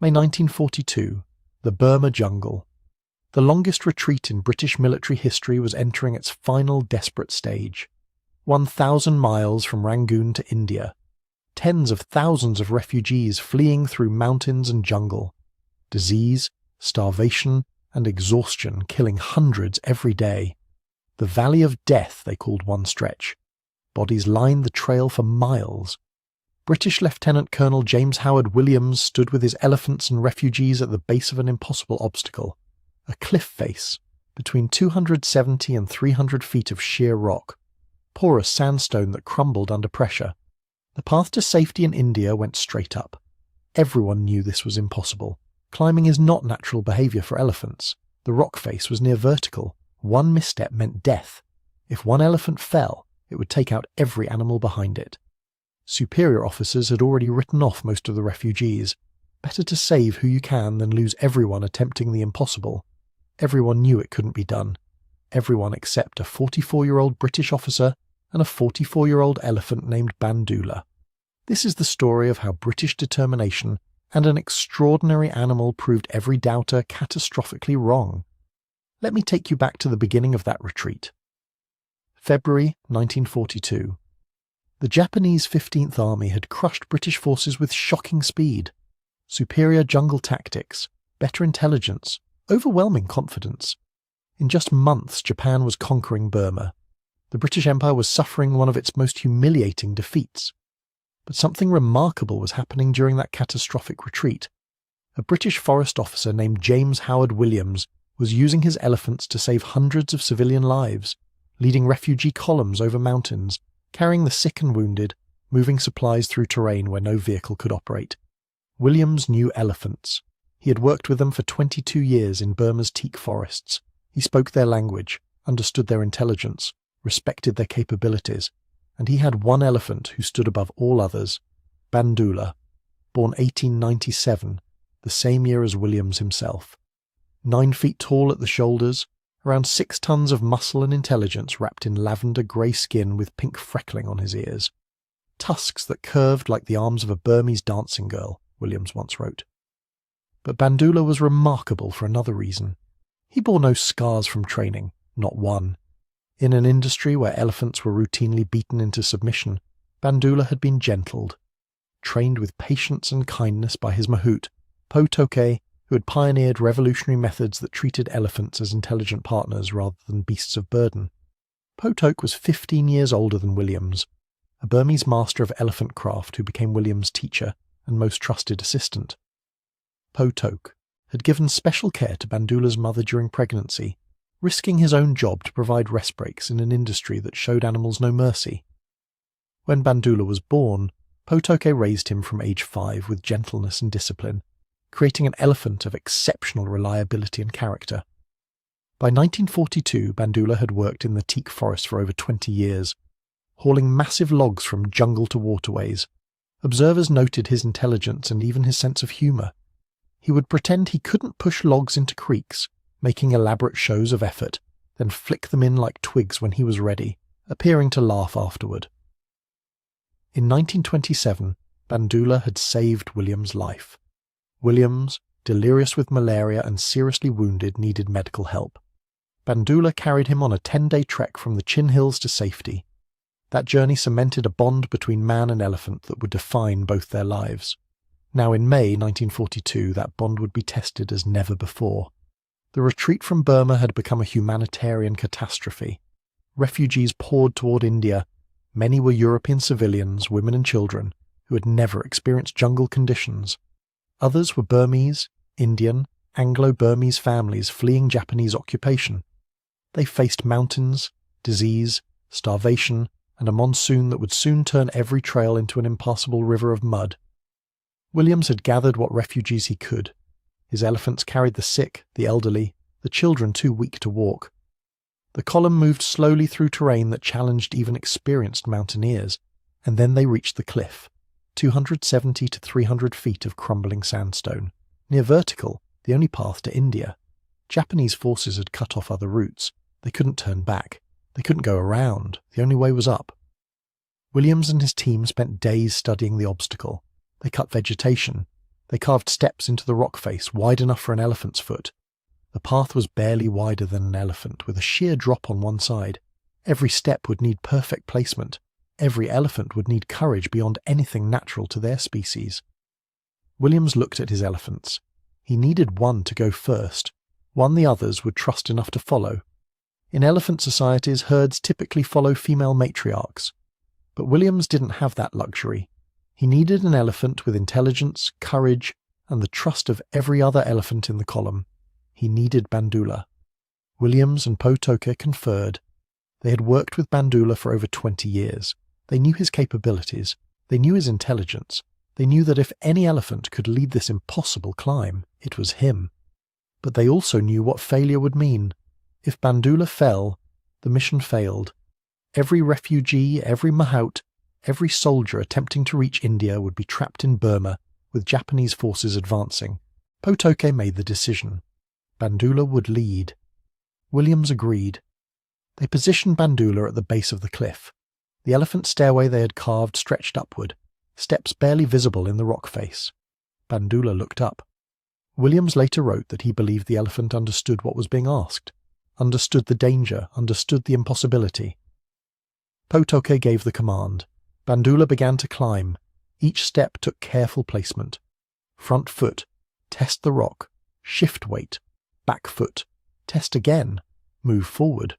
May 1942, the Burma jungle. The longest retreat in British military history was entering its final desperate stage. 1,000 miles from Rangoon to India. Tens of thousands of refugees fleeing through mountains and jungle. Disease, starvation, and exhaustion killing hundreds every day. The Valley of Death, they called one stretch. Bodies lined the trail for miles. British Lieutenant Colonel James Howard Williams stood with his elephants and refugees at the base of an impossible obstacle, a cliff face, between 270 and 300 feet of sheer rock, porous sandstone that crumbled under pressure. The path to safety in India went straight up. Everyone knew this was impossible. Climbing is not natural behaviour for elephants. The rock face was near vertical. One misstep meant death. If one elephant fell, it would take out every animal behind it. Superior officers had already written off most of the refugees. Better to save who you can than lose everyone attempting the impossible. Everyone knew it couldn't be done. Everyone except a 44-year-old British officer and a 44-year-old elephant named Bandoola. This is the story of how British determination and an extraordinary animal proved every doubter catastrophically wrong. Let me take you back to the beginning of that retreat. February 1942. The Japanese 15th Army had crushed British forces with shocking speed. Superior jungle tactics, better intelligence, overwhelming confidence. In just months, Japan was conquering Burma. The British Empire was suffering one of its most humiliating defeats. But something remarkable was happening during that catastrophic retreat. A British forest officer named James Howard Williams was using his elephants to save hundreds of civilian lives, leading refugee columns over mountains, carrying the sick and wounded, moving supplies through terrain where no vehicle could operate. Williams knew elephants. He had worked with them for 22 years in Burma's teak forests. He spoke their language, understood their intelligence, respected their capabilities, and he had one elephant who stood above all others, Bandoola, born 1897, the same year as Williams himself. 9 feet tall at the shoulders, around 6 tons of muscle and intelligence wrapped in lavender-grey skin with pink freckling on his ears. Tusks that curved like the arms of a Burmese dancing girl, Williams once wrote. But Bandoola was remarkable for another reason. He bore no scars from training, not one. In an industry where elephants were routinely beaten into submission, Bandoola had been gentled. Trained with patience and kindness by his mahout, Po Toke, who had pioneered revolutionary methods that treated elephants as intelligent partners rather than beasts of burden. Po Toke was 15 years older than Williams, a Burmese master of elephant craft who became Williams' teacher and most trusted assistant. Po Toke had given special care to Bandoola's mother during pregnancy, risking his own job to provide rest breaks in an industry that showed animals no mercy. When Bandoola was born, Po Toke raised him from age 5 with gentleness and discipline, creating an elephant of exceptional reliability and character. By 1942, Bandoola had worked in the teak forest for over 20 years, hauling massive logs from jungle to waterways. Observers noted his intelligence and even his sense of humour. He would pretend he couldn't push logs into creeks, making elaborate shows of effort, then flick them in like twigs when he was ready, appearing to laugh afterward. In 1927, Bandoola had saved Williams' life. Williams, delirious with malaria and seriously wounded, needed medical help. Bandoola carried him on a 10-day trek from the Chin Hills to safety. That journey cemented a bond between man and elephant that would define both their lives. Now in May 1942, that bond would be tested as never before. The retreat from Burma had become a humanitarian catastrophe. Refugees poured toward India. Many were European civilians, women and children, who had never experienced jungle conditions. Others were Burmese, Indian, Anglo-Burmese families fleeing Japanese occupation. They faced mountains, disease, starvation, and a monsoon that would soon turn every trail into an impassable river of mud. Williams had gathered what refugees he could. His elephants carried the sick, the elderly, the children too weak to walk. The column moved slowly through terrain that challenged even experienced mountaineers, and then they reached the cliff, 270 to 300 feet of crumbling sandstone, near vertical, the only path to India. Japanese forces had cut off other routes. They couldn't turn back. They couldn't go around. The only way was up. Williams and his team spent days studying the obstacle. They cut vegetation. They carved steps into the rock face wide enough for an elephant's foot. The path was barely wider than an elephant, with a sheer drop on one side. Every step would need perfect placement. Every elephant would need courage beyond anything natural to their species. Williams looked at his elephants. He needed one to go first, one the others would trust enough to follow. In elephant societies, herds typically follow female matriarchs. But Williams didn't have that luxury. He needed an elephant with intelligence, courage, and the trust of every other elephant in the column. He needed Bandoola. Williams and Potoke conferred. They had worked with Bandoola for over 20 years. They knew his capabilities. They knew his intelligence. They knew that if any elephant could lead this impossible climb, it was him. But they also knew what failure would mean. If Bandoola fell, the mission failed. Every refugee, every mahout, every soldier attempting to reach India would be trapped in Burma, with Japanese forces advancing. Potoke made the decision. Bandoola would lead. Williams agreed. They positioned Bandoola at the base of the cliff. The elephant stairway they had carved stretched upward, steps barely visible in the rock face. Bandoola looked up. Williams later wrote that he believed the elephant understood what was being asked, understood the danger, understood the impossibility. Potoke gave the command. Bandoola began to climb. Each step took careful placement. Front foot, test the rock, shift weight, back foot, test again, move forward.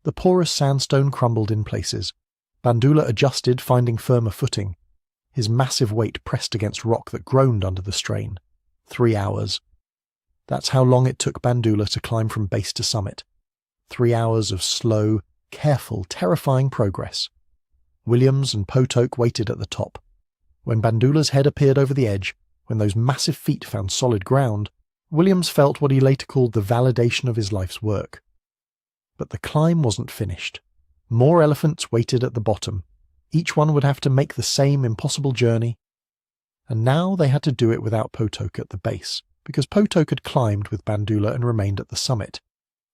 The porous sandstone crumbled in places. Bandoola adjusted, finding firmer footing. His massive weight pressed against rock that groaned under the strain. 3 hours. That's how long it took Bandoola to climb from base to summit. 3 hours of slow, careful, terrifying progress. Williams and Potoke waited at the top. When Bandoola's head appeared over the edge, when those massive feet found solid ground, Williams felt what he later called the validation of his life's work. But the climb wasn't finished. More elephants waited at the bottom. Each one would have to make the same impossible journey. And now they had to do it without Potoke at the base, because Potoke had climbed with Bandoola and remained at the summit.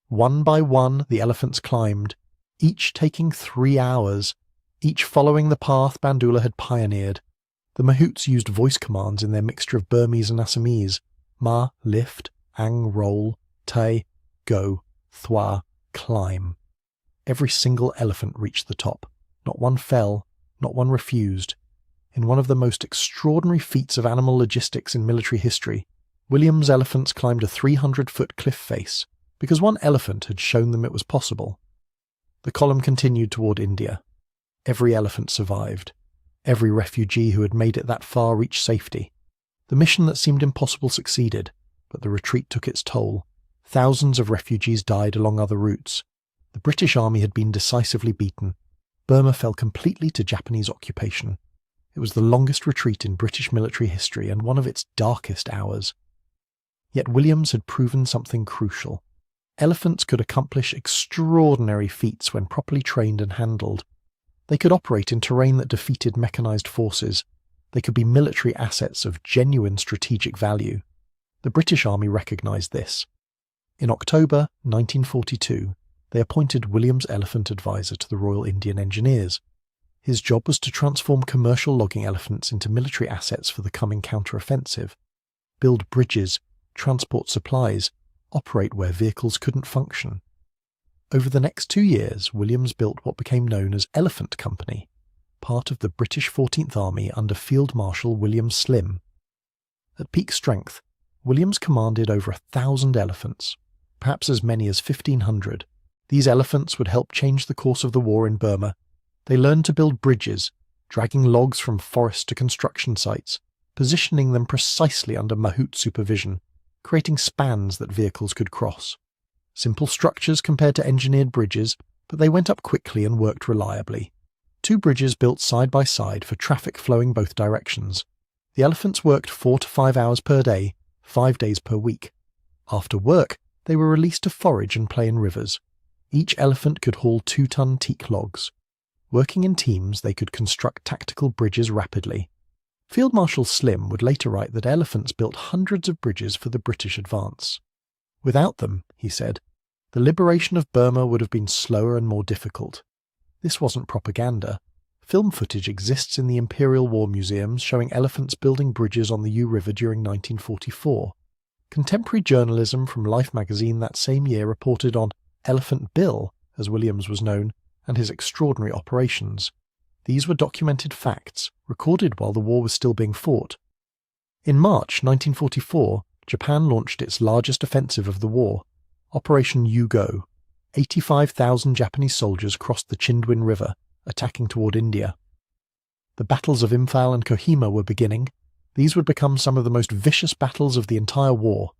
One by one, the elephants climbed, each taking 3 hours, each following the path Bandoola had pioneered. The mahouts used voice commands in their mixture of Burmese and Assamese. Ma, lift, ang, roll, tai, go, thwa, climb. Every single elephant reached the top. Not one fell, not one refused. In one of the most extraordinary feats of animal logistics in military history, Williams' elephants climbed a 300-foot cliff face, because one elephant had shown them it was possible. The column continued toward India. Every elephant survived. Every refugee who had made it that far reached safety. The mission that seemed impossible succeeded, but the retreat took its toll. Thousands of refugees died along other routes. The British Army had been decisively beaten. Burma fell completely to Japanese occupation. It was the longest retreat in British military history and one of its darkest hours. Yet Williams had proven something crucial. Elephants could accomplish extraordinary feats when properly trained and handled. They could operate in terrain that defeated mechanized forces. They could be military assets of genuine strategic value. The British Army recognized this. In October 1942, they appointed Williams' elephant advisor to the Royal Indian Engineers. His job was to transform commercial logging elephants into military assets for the coming counter-offensive, build bridges, transport supplies, operate where vehicles couldn't function. Over the next 2 years, Williams built what became known as Elephant Company, part of the British 14th Army under Field Marshal William Slim. At peak strength, Williams commanded over 1,000 elephants, perhaps as many as 1,500. These elephants would help change the course of the war in Burma. They learned to build bridges, dragging logs from forest to construction sites, positioning them precisely under mahout supervision, creating spans that vehicles could cross. Simple structures compared to engineered bridges, but they went up quickly and worked reliably. 2 bridges built side by side for traffic flowing both directions. The elephants worked 4 to 5 hours per day, 5 days per week. After work, they were released to forage and play in rivers. Each elephant could haul 2-ton teak logs. Working in teams, they could construct tactical bridges rapidly. Field Marshal Slim would later write that elephants built hundreds of bridges for the British advance. Without them, he said, the liberation of Burma would have been slower and more difficult. This wasn't propaganda. Film footage exists in the Imperial War Museums showing elephants building bridges on the U River during 1944. Contemporary journalism from Life magazine that same year reported on Elephant Bill, as Williams was known, and his extraordinary operations. These were documented facts, recorded while the war was still being fought. In March 1944, Japan launched its largest offensive of the war, Operation U-Go. 85,000 Japanese soldiers crossed the Chindwin River, attacking toward India. The battles of Imphal and Kohima were beginning. These would become some of the most vicious battles of the entire war.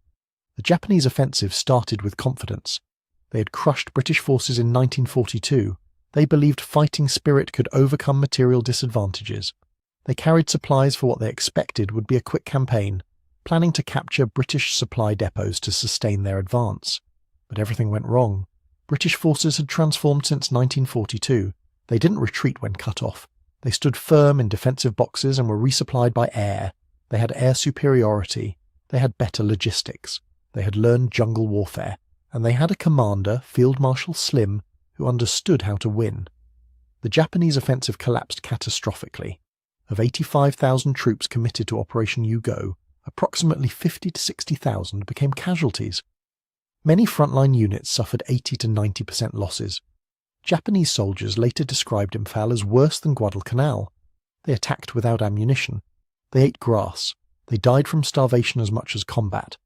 The Japanese offensive started with confidence. They had crushed British forces in 1942. They believed fighting spirit could overcome material disadvantages. They carried supplies for what they expected would be a quick campaign, planning to capture British supply depots to sustain their advance. But everything went wrong. British forces had transformed since 1942. They didn't retreat when cut off. They stood firm in defensive boxes and were resupplied by air. They had air superiority. They had better logistics. They had learned jungle warfare. And they had a commander, Field Marshal Slim, who understood how to win. The Japanese offensive collapsed catastrophically. Of 85,000 troops committed to Operation U-Go, approximately 50 to 60,000 became casualties. Many frontline units suffered 80 to 90% losses. Japanese soldiers later described Imphal as worse than Guadalcanal. They attacked without ammunition. They ate grass. They died from starvation as much as combat.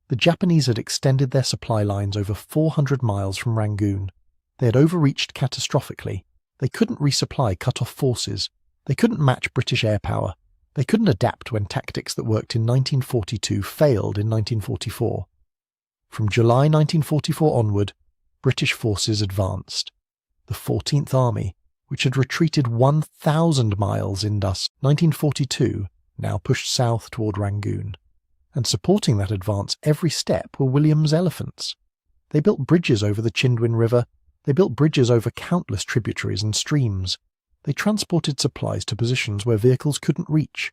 The Japanese had extended their supply lines over 400 miles from Rangoon. They had overreached catastrophically. They couldn't resupply cut-off forces. They couldn't match British air power. They couldn't adapt when tactics that worked in 1942 failed in 1944. From July 1944 onward, British forces advanced. The 14th Army, which had retreated 1,000 miles in 1942, now pushed south toward Rangoon. And supporting that advance every step were Williams' elephants. They built bridges over the Chindwin River. They built bridges over countless tributaries and streams. They transported supplies to positions where vehicles couldn't reach.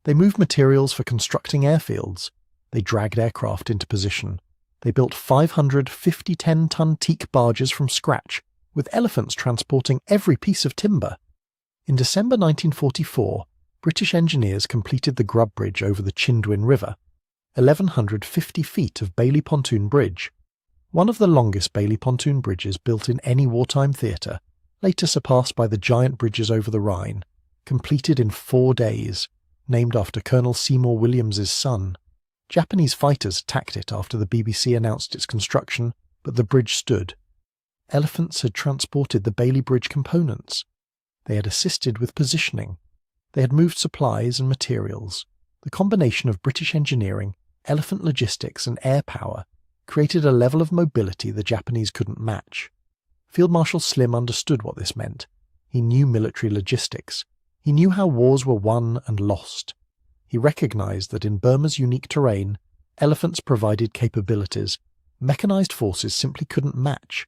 They moved materials for constructing airfields. They dragged aircraft into position. They built 500 50-10-ton teak barges from scratch, with elephants transporting every piece of timber. In December 1944, British engineers completed the grub bridge over the Chindwin River, 1,150 feet of Bailey pontoon bridge, one of the longest Bailey pontoon bridges built in any wartime theatre, later surpassed by the giant bridges over the Rhine, completed in 4 days, named after Colonel Seymour Williams's son. Japanese fighters attacked it after the BBC announced its construction, but the bridge stood. Elephants had transported the Bailey Bridge components. They had assisted with positioning. They had moved supplies and materials. The combination of British engineering, elephant logistics and air power created a level of mobility the Japanese couldn't match. Field Marshal Slim understood what this meant. He knew military logistics. He knew how wars were won and lost. He recognized that in Burma's unique terrain, elephants provided capabilities mechanized forces simply couldn't match.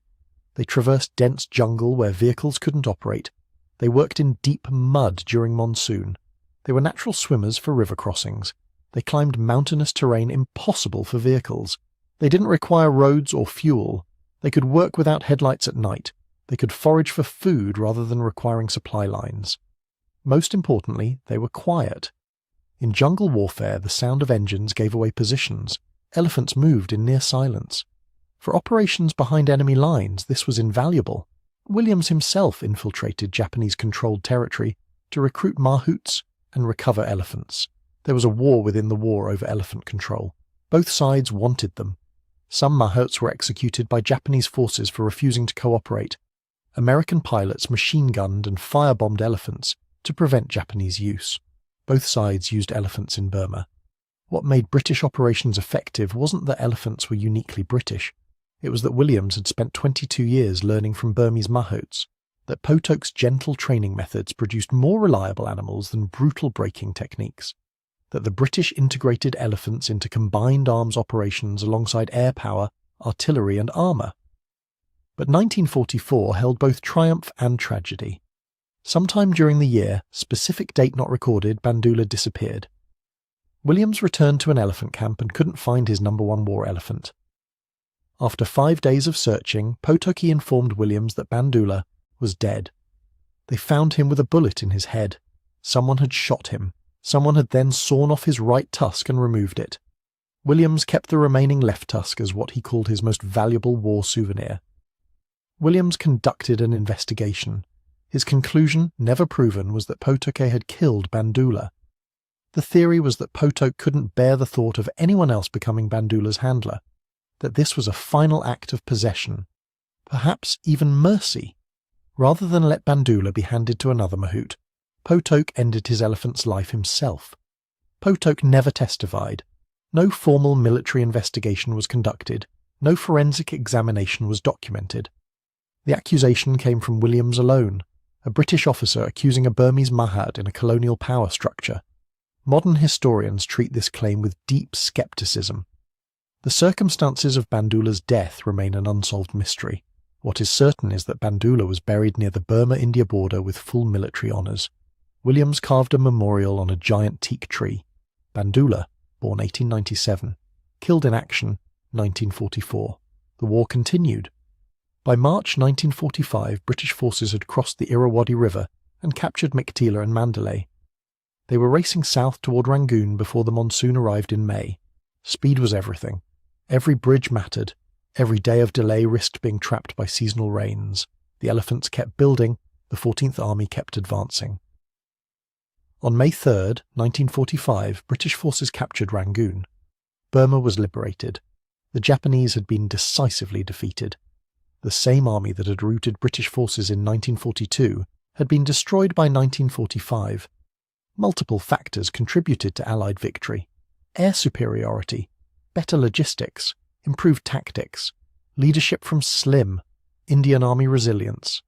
They traversed dense jungle where vehicles couldn't operate. They worked in deep mud during monsoon. They were natural swimmers for river crossings. They climbed mountainous terrain impossible for vehicles. They didn't require roads or fuel. They could work without headlights at night. They could forage for food rather than requiring supply lines. Most importantly, they were quiet. In jungle warfare, the sound of engines gave away positions. Elephants moved in near silence. For operations behind enemy lines, this was invaluable. Williams himself infiltrated Japanese-controlled territory to recruit mahouts and recover elephants. There was a war within the war over elephant control. Both sides wanted them. Some mahouts were executed by Japanese forces for refusing to cooperate. American pilots machine-gunned and firebombed elephants to prevent Japanese use. Both sides used elephants in Burma. What made British operations effective wasn't that elephants were uniquely British. It was that Williams had spent 22 years learning from Burmese mahouts, that Potok's gentle training methods produced more reliable animals than brutal braking techniques, that the British integrated elephants into combined arms operations alongside air power, artillery and armour. But 1944 held both triumph and tragedy. Sometime during the year, specific date not recorded, Bandoola disappeared. Williams returned to an elephant camp and couldn't find his #1 war elephant. After 5 days of searching, Potocki informed Williams that Bandoola was dead. They found him with a bullet in his head. Someone had shot him. Someone had then sawn off his right tusk and removed it. Williams kept the remaining left tusk as what he called his most valuable war souvenir. Williams conducted an investigation. His conclusion, never proven, was that Potoke had killed Bandoola. The theory was that Potoke couldn't bear the thought of anyone else becoming Bandoola's handler, that this was a final act of possession, perhaps even mercy. Rather than let Bandoola be handed to another mahout, Potoke ended his elephant's life himself. Potoke never testified. No formal military investigation was conducted. No forensic examination was documented. The accusation came from Williams alone, a British officer accusing a Burmese Mahad in a colonial power structure. Modern historians treat this claim with deep skepticism. The circumstances of Bandoola's death remain an unsolved mystery. What is certain is that Bandoola was buried near the Burma-India border with full military honours. Williams carved a memorial on a giant teak tree. Bandoola, born 1897, killed in action 1944. The war continued. By March 1945, British forces had crossed the Irrawaddy River and captured Mictila and Mandalay. They were racing south toward Rangoon before the monsoon arrived in May. Speed was everything. Every bridge mattered. Every day of delay risked being trapped by seasonal rains. The elephants kept building. The 14th Army kept advancing. On May 3, 1945, British forces captured Rangoon. Burma was liberated. The Japanese had been decisively defeated. The same army that had routed British forces in 1942 had been destroyed by 1945. Multiple factors contributed to Allied victory: air superiority, better logistics, improved tactics, leadership from Slim, Indian Army resilience.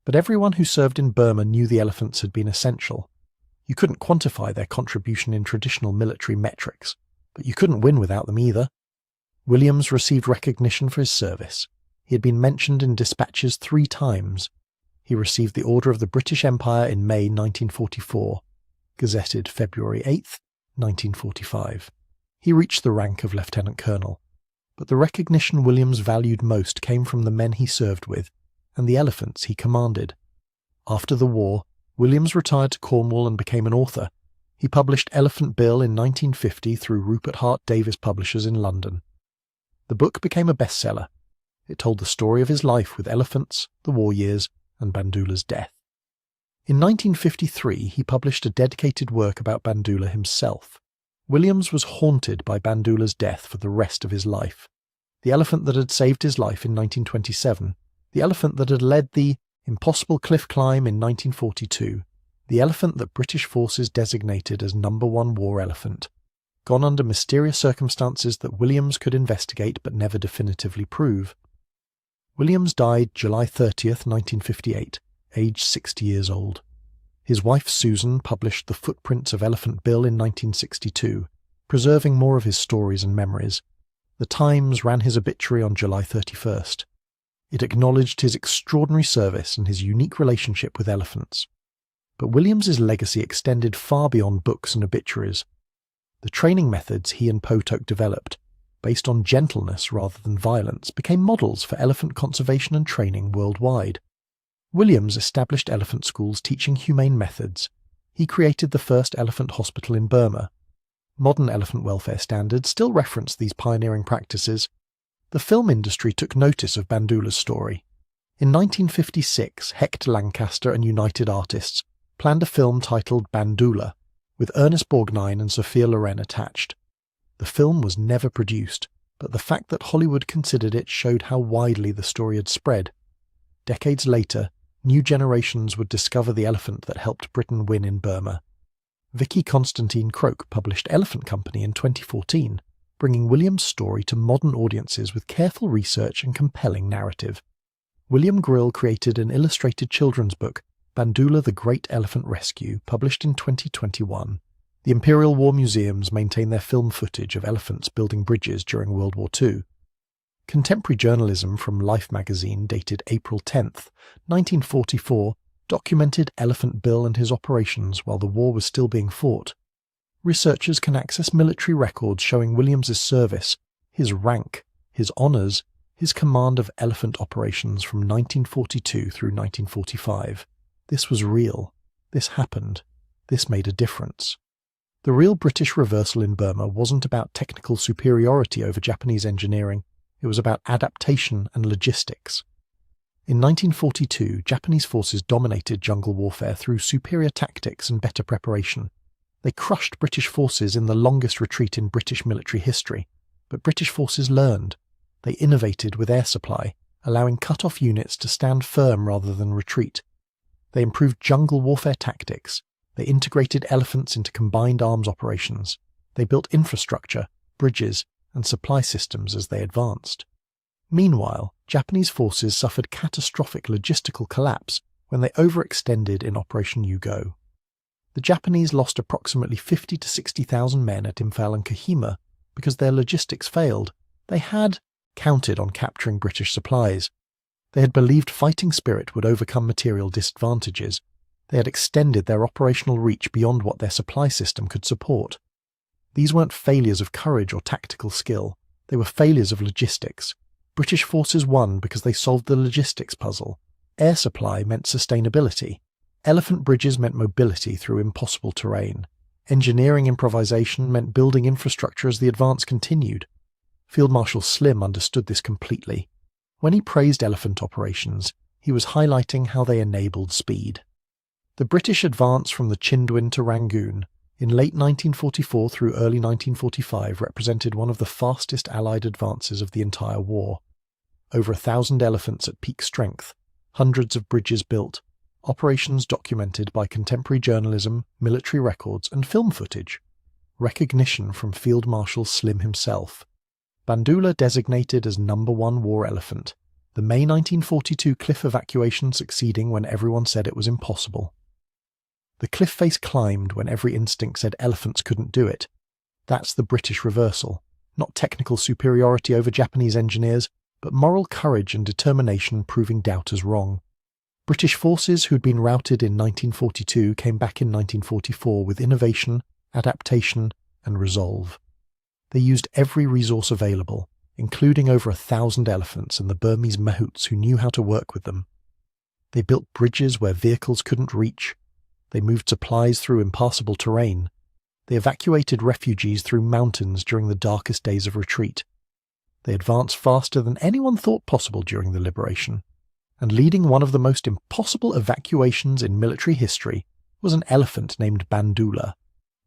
But everyone who served in Burma knew the elephants had been essential. You couldn't quantify their contribution in traditional military metrics, but you couldn't win without them either. Williams received recognition for his service. He had been mentioned in dispatches 3 times. He received the Order of the British Empire in May 1944. Gazetted February 8, 1945. He reached the rank of lieutenant colonel. But the recognition Williams valued most came from the men he served with and the elephants he commanded. After the war, Williams retired to Cornwall and became an author. He published Elephant Bill in 1950 through Rupert Hart Davis Publishers in London. The book became a bestseller. It told the story of his life with elephants, the war years, and Bandoola's death. In 1953, he published a dedicated work about Bandoola himself. Williams was haunted by Bandoola's death for the rest of his life. The elephant that had saved his life in 1927, the elephant that had led the impossible cliff climb in 1942, the elephant that British forces designated as #1 war elephant, gone under mysterious circumstances that Williams could investigate but never definitively prove. Williams died July 30th, 1958, aged 60 years old. His wife Susan published The Footprints of Elephant Bill in 1962, preserving more of his stories and memories. The Times ran his obituary on July 31st. It acknowledged his extraordinary service and his unique relationship with elephants. But Williams's legacy extended far beyond books and obituaries. The training methods he and Potoke developed, based on gentleness rather than violence, became models for elephant conservation and training worldwide. Williams established elephant schools teaching humane methods. He created the first elephant hospital in Burma. Modern elephant welfare standards still reference these pioneering practices. The film industry took notice of Bandoola's story. In 1956, Hecht Lancaster and United Artists planned a film titled Bandoola, with Ernest Borgnine and Sophia Loren attached. The film was never produced, but the fact that Hollywood considered it showed how widely the story had spread. Decades later, new generations would discover the elephant that helped Britain win in Burma. Vicky Constantine Croke published Elephant Company in 2014, bringing William's story to modern audiences with careful research and compelling narrative. William Grill created an illustrated children's book, Bandoola the Great Elephant Rescue, published in 2021. The Imperial War Museums maintain their film footage of elephants building bridges during World War II. Contemporary journalism from Life magazine, dated April 10, 1944, documented Elephant Bill and his operations while the war was still being fought. Researchers can access military records showing Williams's service, his rank, his honours, his command of elephant operations from 1942 through 1945. This was real. This happened. This made a difference. The real British reversal in Burma wasn't about technical superiority over Japanese engineering. It was about adaptation and logistics. In 1942, Japanese forces dominated jungle warfare through superior tactics and better preparation. They crushed British forces in the longest retreat in British military history, but British forces learned. They innovated with air supply, allowing cut-off units to stand firm rather than retreat. They improved jungle warfare tactics. They integrated elephants into combined arms operations. They built infrastructure, bridges, and supply systems as they advanced. Meanwhile, Japanese forces suffered catastrophic logistical collapse when they overextended in Operation U-Go. The Japanese lost approximately 50 to 60,000 men at Imphal and Kohima because their logistics failed. They had counted on capturing British supplies. They had believed fighting spirit would overcome material disadvantages. They had extended their operational reach beyond what their supply system could support. These weren't failures of courage or tactical skill. They were failures of logistics. British forces won because they solved the logistics puzzle. Air supply meant sustainability. Elephant bridges meant mobility through impossible terrain. Engineering improvisation meant building infrastructure as the advance continued. Field Marshal Slim understood this completely. When he praised elephant operations, he was highlighting how they enabled speed. The British advance from the Chindwin to Rangoon in late 1944 through early 1945 represented one of the fastest Allied advances of the entire war. Over 1,000 elephants at peak strength, hundreds of bridges built, operations documented by contemporary journalism, military records, and film footage. Recognition from Field Marshal Slim himself. Bandoola designated as #1 war elephant, the May 1942 cliff evacuation succeeding when everyone said it was impossible. The cliff face climbed when every instinct said elephants couldn't do it. That's the British reversal, not technical superiority over Japanese engineers, but moral courage and determination proving doubters wrong. British forces who'd been routed in 1942 came back in 1944 with innovation, adaptation, and resolve. They used every resource available, including over 1,000 elephants and the Burmese mahouts who knew how to work with them. They built bridges where vehicles couldn't reach. They moved supplies through impassable terrain. They evacuated refugees through mountains during the darkest days of retreat. They advanced faster than anyone thought possible during the liberation. And leading one of the most impossible evacuations in military history was an elephant named Bandoola.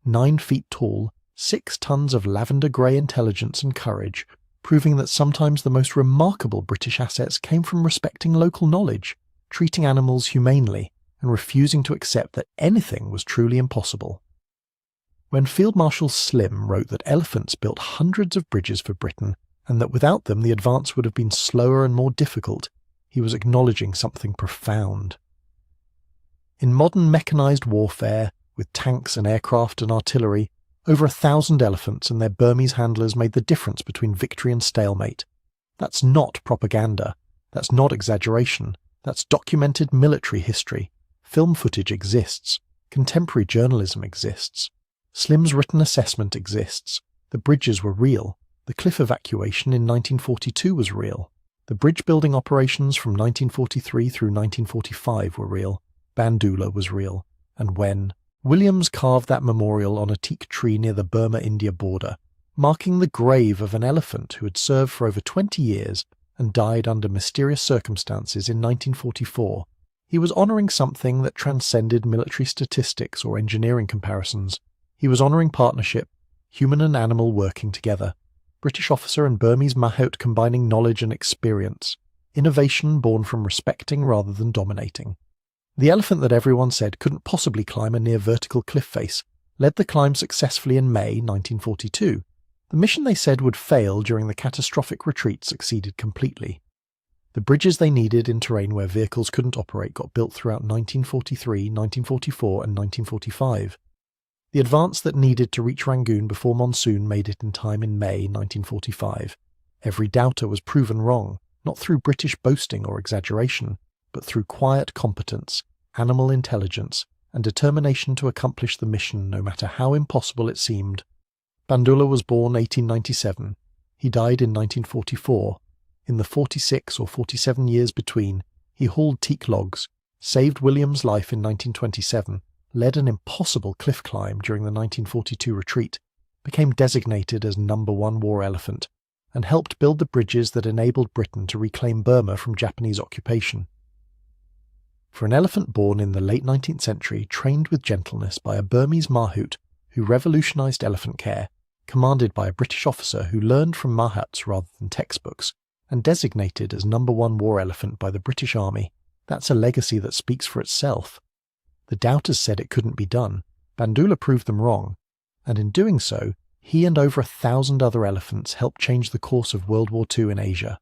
9 feet tall, 6 tons of lavender-grey intelligence and courage, proving that sometimes the most remarkable British assets came from respecting local knowledge, treating animals humanely, and refusing to accept that anything was truly impossible. When Field Marshal Slim wrote that elephants built hundreds of bridges for Britain, and that without them the advance would have been slower and more difficult, he was acknowledging something profound. In modern mechanized warfare, with tanks and aircraft and artillery, over 1,000 elephants and their Burmese handlers made the difference between victory and stalemate. That's not propaganda. That's not exaggeration. That's documented military history. Film footage exists. Contemporary journalism exists. Slim's written assessment exists. The bridges were real. The cliff evacuation in 1942 was real. The bridge-building operations from 1943 through 1945 were real. Bandoola was real. And when Williams carved that memorial on a teak tree near the Burma-India border, marking the grave of an elephant who had served for over 20 years and died under mysterious circumstances in 1944, he was honouring something that transcended military statistics or engineering comparisons. He was honouring partnership, human and animal working together. British officer and Burmese mahout combining knowledge and experience, innovation born from respecting rather than dominating. The elephant that everyone said couldn't possibly climb a near vertical cliff face led the climb successfully in May 1942. The mission they said would fail during the catastrophic retreat succeeded completely. The bridges they needed in terrain where vehicles couldn't operate got built throughout 1943, 1944 and 1945. The advance that needed to reach Rangoon before monsoon made it in time in May 1945. Every doubter was proven wrong, not through British boasting or exaggeration, but through quiet competence, animal intelligence, and determination to accomplish the mission no matter how impossible it seemed. Bandoola was born 1897. He died in 1944. In the 46 or 47 years between, he hauled teak logs, saved William's life in 1927, led an impossible cliff climb during the 1942 retreat, became designated as number 1 war elephant, and helped build the bridges that enabled Britain to reclaim Burma from Japanese occupation. For an elephant born in the late 19th century, trained with gentleness by a Burmese mahout who revolutionised elephant care, commanded by a British officer who learned from mahouts rather than textbooks, and designated as number 1 war elephant by the British Army, that's a legacy that speaks for itself. The doubters said it couldn't be done. Bandoola proved them wrong, and in doing so, he and over 1,000 other elephants helped change the course of World War II in Asia.